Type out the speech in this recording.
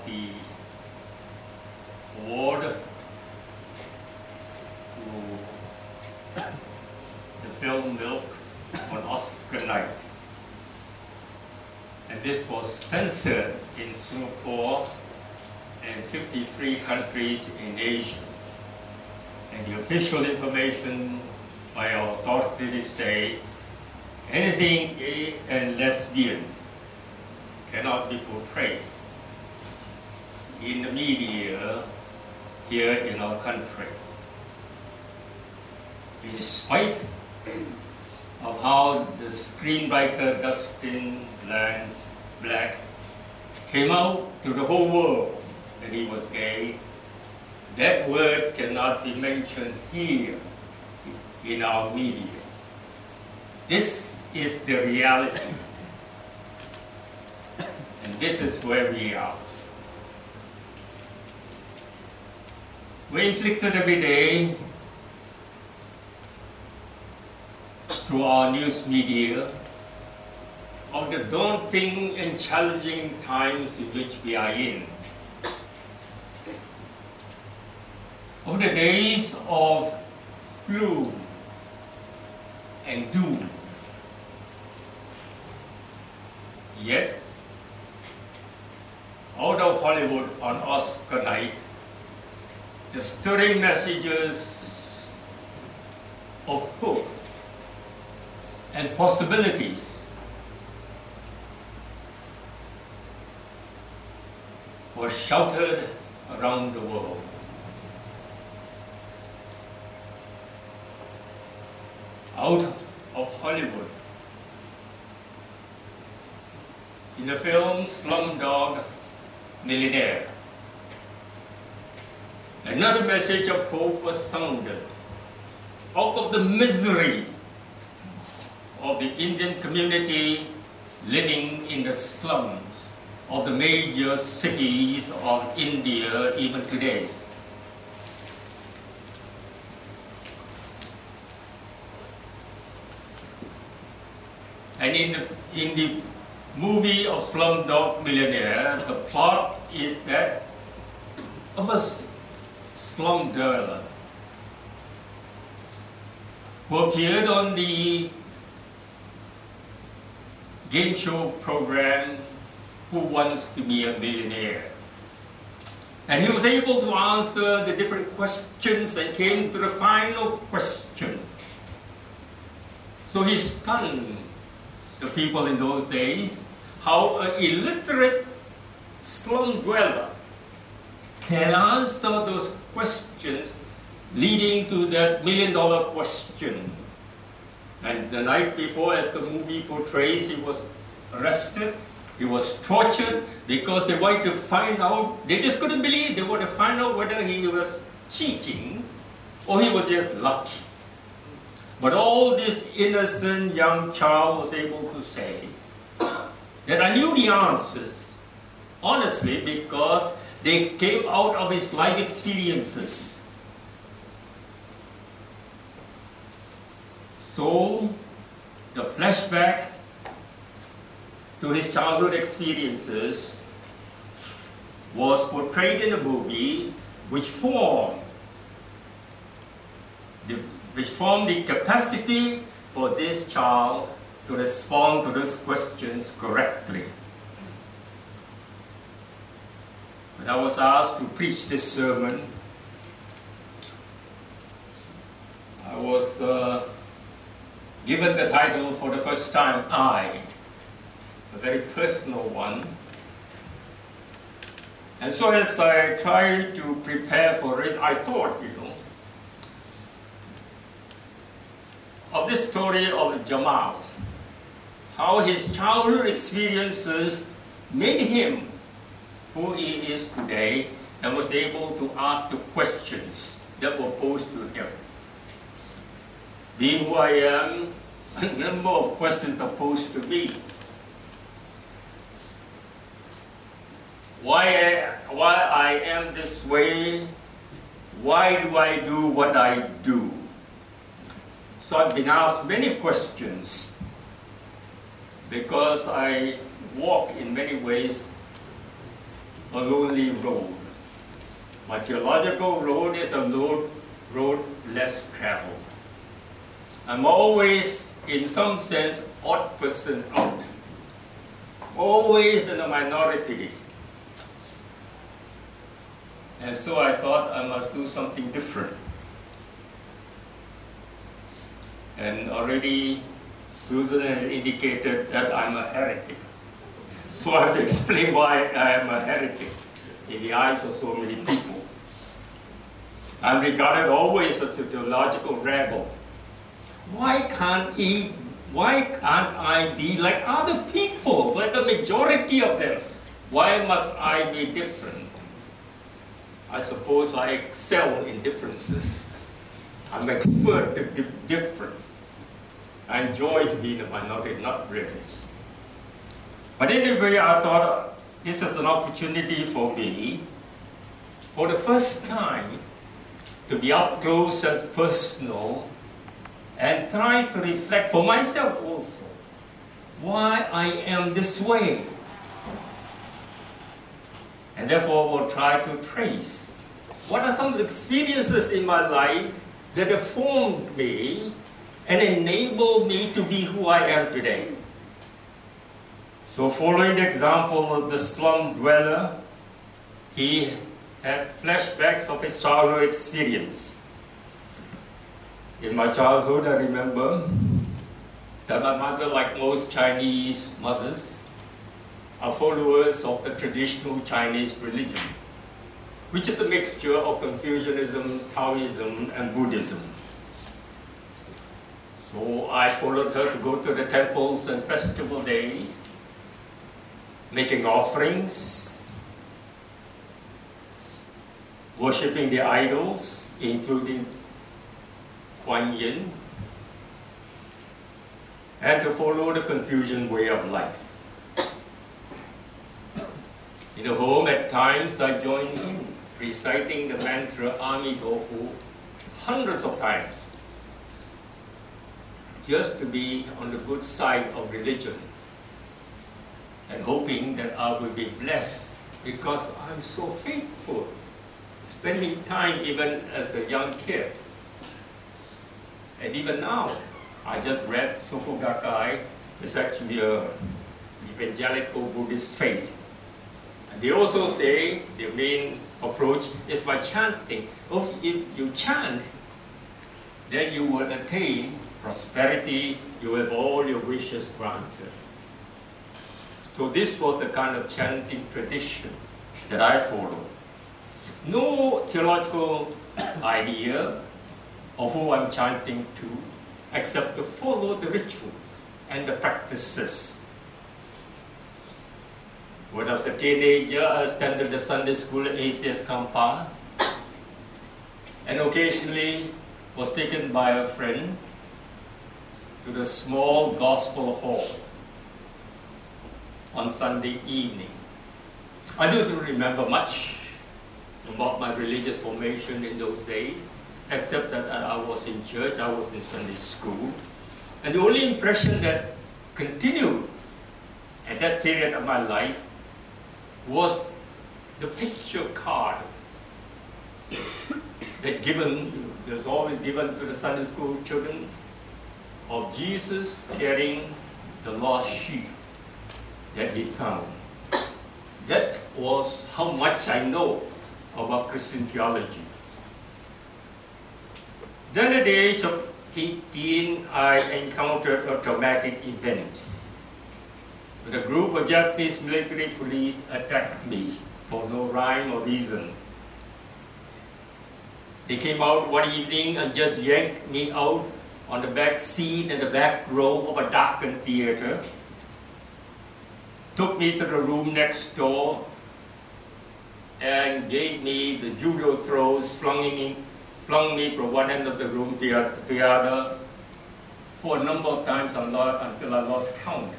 the award to the film Milk on Oscar night. And this was censored in Singapore and 53 countries in Asia. And the official information by our authorities say anything gay and lesbian cannot be portrayed in the media here in our country. In spite of how the screenwriter Dustin Lance Black came out to the whole world that he was gay, that word cannot be mentioned here in our media. This is the reality. And this is where we are. We're inflicted every day through our news media of the daunting and challenging times in which we are in. Of the days of gloom and doom. Yet, out of Hollywood on Oscar night, the stirring messages of hope and possibilities were shouted around the world. Out of Hollywood, in the film Slumdog Millionaire, another message of hope was sounded. Out of the misery of the Indian community living in the slums of the major cities of India even today. And in the movie of Slumdog Millionaire, the plot is that of a slum dweller who appeared on the game show program Who Wants to Be a Millionaire. And he was able to answer the different questions and came to the final questions. So he stunned the people in those days how an illiterate slum dweller can answer those questions leading to that $1 million question. And the night before, as the movie portrays, he was arrested, he was tortured because they wanted to find out, they just couldn't believe, they wanted to find out whether he was cheating or he was just lucky. But all this innocent young child was able to say that I knew the answers, honestly, because they came out of his life experiences. So, the flashback to his childhood experiences was portrayed in a movie which formed the capacity for this child to respond to those questions correctly. When I was asked to preach this sermon, I was given the title for the first time, I, a very personal one. And so as I tried to prepare for it, I thought, of this story of Jamal, how his childhood experiences made him who he is today and was able to ask the questions that were posed to him. Being who I am, a number of questions are posed to me. Why I am this way? Why do I do what I do? So I've been asked many questions because I walk in many ways a lonely road. My theological road is a road less traveled. I'm always, in some sense, odd person out. Always in a minority. And so I thought I must do something different. And already Susan has indicated that I'm a heretic. So I have to explain why I am a heretic in the eyes of so many people. I'm regarded always as a theological rebel. Why can't I be like other people, like the majority of them? Why must I be different? I suppose I excel in differences. I'm expert at different. I enjoy to be in the minority, not really. But anyway, I thought this is an opportunity for me, for the first time, to be up close and personal and try to reflect for myself also why I am this way. And therefore will try to trace what are some of the experiences in my life that have formed me and enabled me to be who I am today. So following the example of the slum dweller, he had flashbacks of his childhood experience. In my childhood, I remember that my mother, like most Chinese mothers, are followers of the traditional Chinese religion, which is a mixture of Confucianism, Taoism, and Buddhism. So I followed her to go to the temples and festival days, making offerings, worshipping the idols, including Kuan Yin, and to follow the Confucian way of life. In the home, at times, I joined in, reciting the mantra Amitofu hundreds of times, just to be on the good side of religion, and hoping that I will be blessed because I'm so faithful, spending time even as a young kid. And even now, I just read Soto Gakkai. It's actually an evangelical Buddhist faith. And they also say the main approach is by chanting. Also, if you chant, then you will attain prosperity, you will have all your wishes granted. So this was the kind of chanting tradition that I followed. No theological idea of who I'm chanting to, except to follow the rituals and the practices. When I was a teenager, I attended the Sunday school at ACS Kampa, and occasionally was taken by a friend to the small gospel hall on Sunday evening. I don't remember much about my religious formation in those days, except that I was in church, I was in Sunday school. And the only impression that continued at that period of my life was the picture card that was always given to the Sunday school children of Jesus carrying the lost sheep that he found. That was how much I know about Christian theology. Then at the age of 18, I encountered a traumatic event. When a group of Japanese military police attacked me for no rhyme or reason. They came out one evening and just yanked me out on the back seat in the back row of a darkened theater, took me to the room next door, and gave me the judo throws, flung me from one end of the room to the other for a number of times until I lost count.